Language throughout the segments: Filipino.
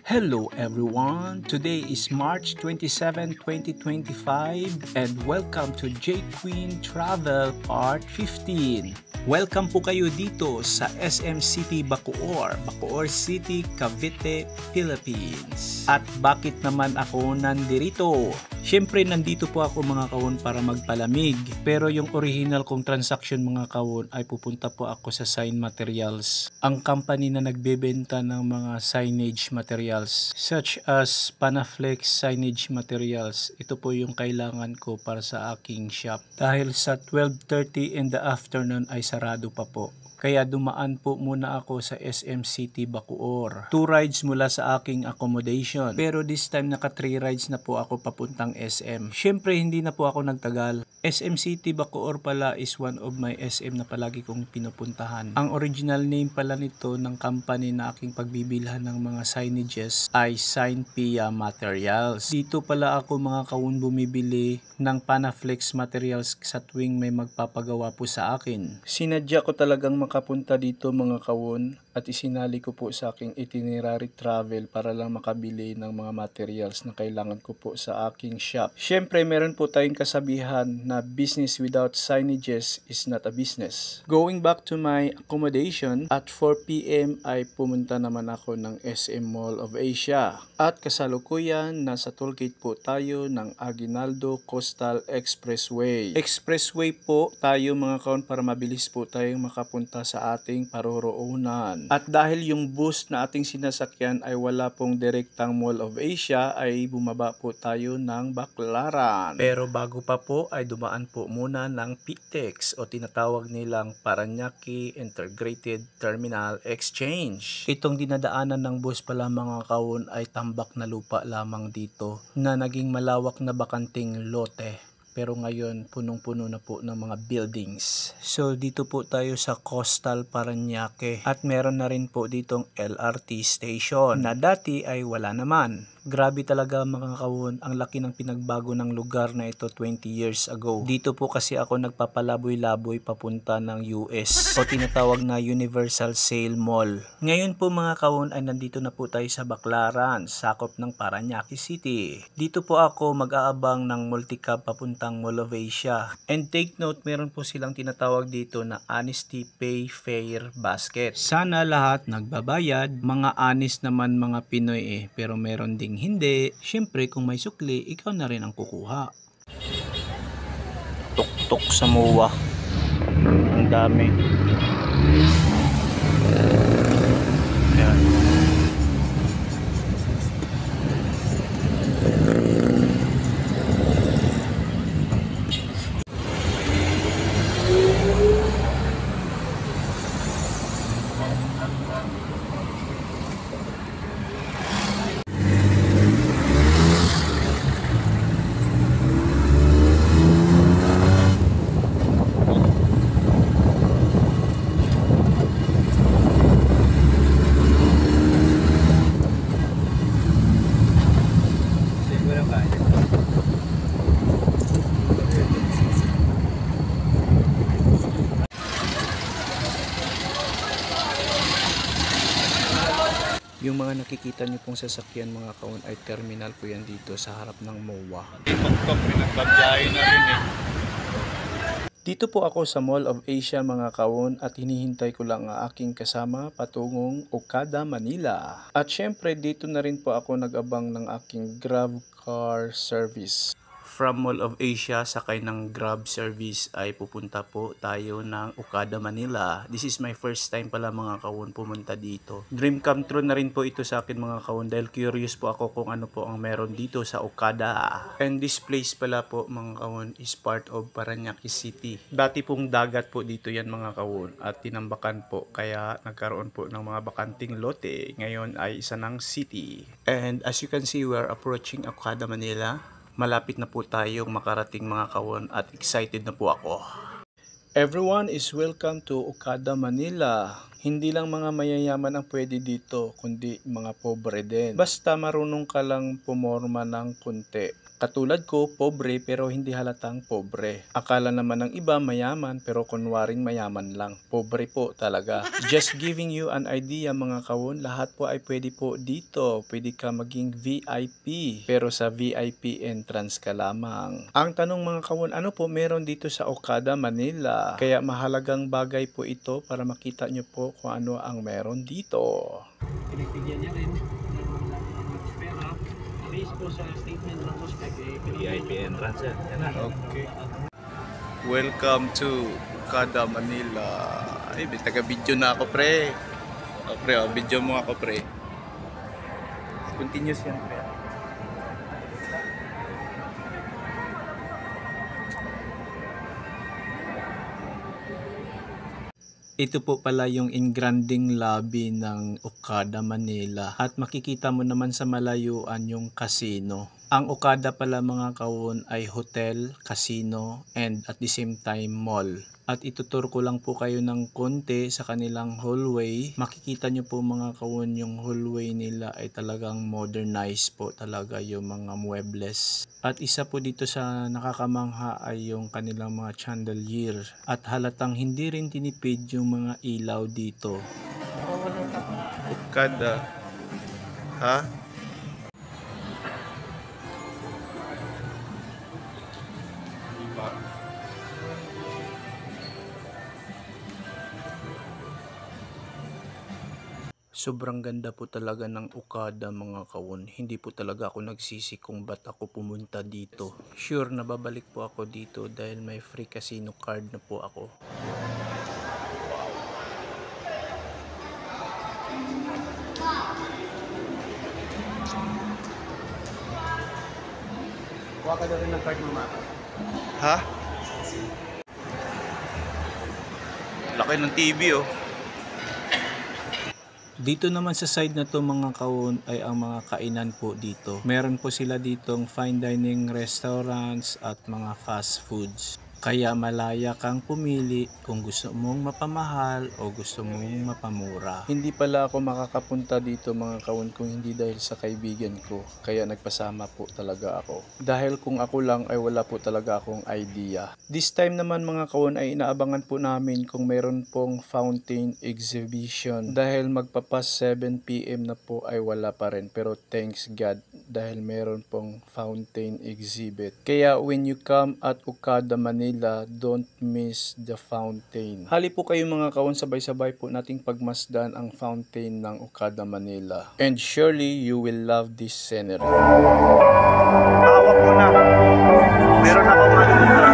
Hello everyone! Today is March 27, 2025 and welcome to J Queen Travel Part 15. Welcome po kayo dito sa SM City Bacoor, Bacoor City, Cavite, Philippines. At bakit naman ako nandirito? Siyempre nandito po ako mga kawon para magpalamig, pero yung original kong transaction mga kawon ay pupunta po ako sa Sign Materials, ang company na nagbebenta ng mga signage materials such as Panaflex signage materials. Ito po yung kailangan ko para sa aking shop dahil sa 12:30 in the afternoon ay sarado pa po. Kaya dumaan po muna ako sa SM City Bacoor. 2 rides mula sa aking accommodation. Pero this time naka 3 rides na po ako papuntang SM. Syempre hindi na po ako nagtagal. SM City Bacoor pala is one of my SM na palagi kong pinupuntahan. Ang original name pala nito ng company na aking pagbibilhan ng mga signages ay Sign Pia Materials. Dito pala ako mga kawun bumibili ng Panaflex materials sa tuwing may magpapagawa po sa akin. Sinadya ko talagang makapunta dito mga kawun at isinali ko po sa aking itinerary travel para lang makabili ng mga materials na kailangan ko po sa aking shop. Syempre meron po tayong kasabihan na business without signages is not a business. Going back to my accommodation at 4 PM ay pumunta naman ako ng SM Mall of Asia at kasalukuyan nasa tollgate po tayo ng Aguinaldo Coastal Expressway. Expressway po tayo mga kaon para mabilis po tayong makapunta sa ating paroroonan. At dahil yung bus na ating sinasakyan ay wala pong direktang Mall of Asia ay bumaba po tayo ng Baclaran. Pero bago pa po ay dumaan po muna ng PTEX o tinatawag nilang Parañaque Integrated Terminal Exchange. Itong dinadaanan ng bus pala mga kaon ay tambak na lupa lamang dito na naging malawak na bakanting lote. Pero ngayon punong-puno na po ng mga buildings. So dito po tayo sa Coastal Parañaque at meron na rin po ditong LRT station na dati ay wala naman. Grabe talaga mga kawon, ang laki ng pinagbago ng lugar na ito 20 years ago. Dito po kasi ako nagpapalaboy-laboy papunta ng US o tinatawag na Universal Sale Mall. Ngayon po mga kawon ay nandito na po tayo sa Baclaran, sakop ng Parañaque City. Dito po ako mag-aabang ng multicab papuntang Mall of Asia. And take note, meron po silang tinatawag dito na Honesty Pay Fare Basket. Sana lahat nagbabayad, mga honest naman mga Pinoy pero meron ding hindi. Siyempre kung may sukli, ikaw na rin ang kukuha. Tuk-tuk sa MOA. Ang dami. Ayan. Yung mga nakikita nyo pong sasakyan mga kaon ay terminal po yan dito sa harap ng MOA. Dito po ako sa Mall of Asia mga kaon at hinihintay ko lang ang aking kasama patungong Okada, Manila. At syempre dito na rin po ako nag-abang ng aking Grab car service. From Mall of Asia, sakay ng Grab service ay pupunta po tayo ng Okada, Manila. This is my first time pala mga kawon pumunta dito. Dream come true na rin po ito sa akin mga kawon dahil curious po ako kung ano po ang meron dito sa Okada. And this place pala po mga kawon is part of Parañaque City. Dati pong dagat po dito yan mga kawon at tinambakan po kaya nagkaroon po ng mga bakanting lote. Ngayon ay isa ng city. And as you can see, we are approaching Okada, Manila. Malapit na po tayong makarating mga kawon at excited na po ako. Everyone is welcome to Okada, Manila. Hindi lang mga mayayaman ang pwede dito, kundi mga pobre din. Basta marunong ka lang pumorma ng konti. Katulad ko, pobre pero hindi halatang pobre. Akala naman ng iba mayaman pero kunwaring mayaman lang. Pobre po talaga. Just giving you an idea mga kawon, lahat po ay pwede po dito. Pwede ka maging VIP pero sa VIP entrance ka lamang. Ang tanong mga kawon, ano po meron dito sa Okada, Manila? Kaya mahalagang bagay po ito para makita nyo po kung ano ang meron dito. Pinagbigyan niya rin ng pera based po sa statement ng suspect VIP entrance yan. Yan na. Okay. Welcome to Okada, Manila. Ay, taga-video na ako, pre. O, pre, video mo ako, pre. Continuous yan, pre. Ito po pala yung engranding lobby ng Okada, Manila. At makikita mo naman sa malayuan yung casino. Ang Okada pala mga kawon ay hotel, casino, and at the same time mall. At itutur ko lang po kayo ng konti sa kanilang hallway. Makikita nyo po mga kawon yung hallway nila ay talagang modernized po talaga yung mga muebles. At isa po dito sa nakakamangha ay yung kanilang mga chandelier. At halatang hindi rin tinipid yung mga ilaw dito. Okada. Ha? Sobrang ganda po talaga ng Okada mga kawon. Hindi po talaga ako nagsisi kung ba't ako pumunta dito. Sure na babalik po ako dito dahil may free casino card na po ako. Kuha ka na rin ng card mo, ma. Ha? Laki ng TV oh. Dito naman sa side na to mga kawon ay ang mga kainan po dito. Meron po sila ditong fine dining restaurants at mga fast foods. Kaya malaya kang pumili kung gusto mong mapamahal o gusto mong mapamura. Hindi pala ako makakapunta dito mga kawon kung hindi dahil sa kaibigan ko. Kaya nagpasama po talaga ako. Dahil kung ako lang ay wala po talaga akong idea. This time naman mga kawon ay inaabangan po namin kung meron pong fountain exhibition. Dahil magpapas 7 PM na po ay wala pa rin. Pero thanks God dahil meron pong fountain exhibit. Kaya when you come at Okada, Manila, don't miss the fountain. Hali po kayo mga kawon, sabay-sabay po nating pagmasdan ang fountain ng Okada, Manila. And surely you will love this scenery. Hawak mo na. Meron ako makikita.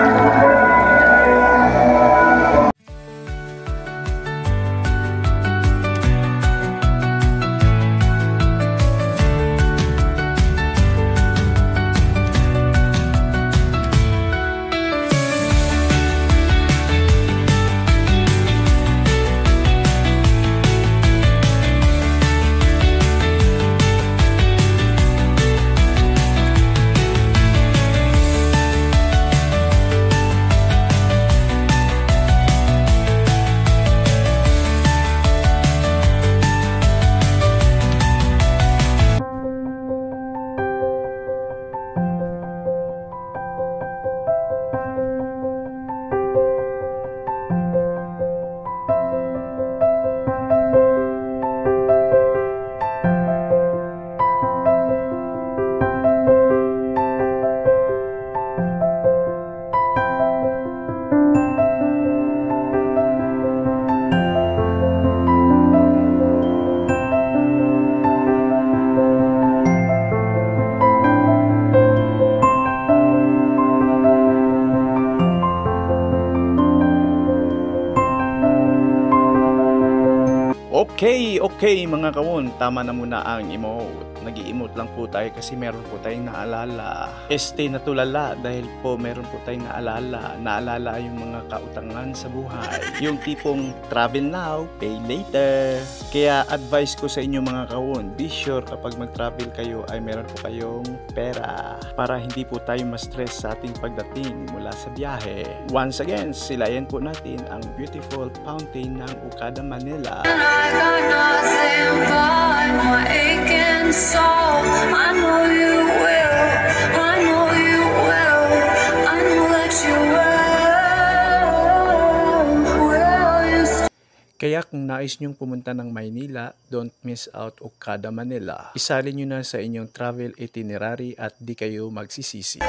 Okay mga kawon, tama na muna ang emote. Nag-i-emote lang po tayo kasi meron po tayong naalala. Natulala dahil po meron po tayong naalala yung mga kautangan sa buhay. Yung tipong travel now, pay later. Kaya advice ko sa inyo mga kawon, be sure kapag mag-travel kayo ay meron po kayong pera para hindi po tayo ma-stress sa ating pagdating mula sa biyahe. Once again, silayan po natin ang beautiful fountain ng Okada, Manila. Nothing but my aching soul. I know you will, I know you will, I know that you will. Kaya kung nais nyong pumunta ng Maynila, don't miss out Okada, Manila. Isalin nyo na sa inyong travel itinerary at di kayo magsisisi.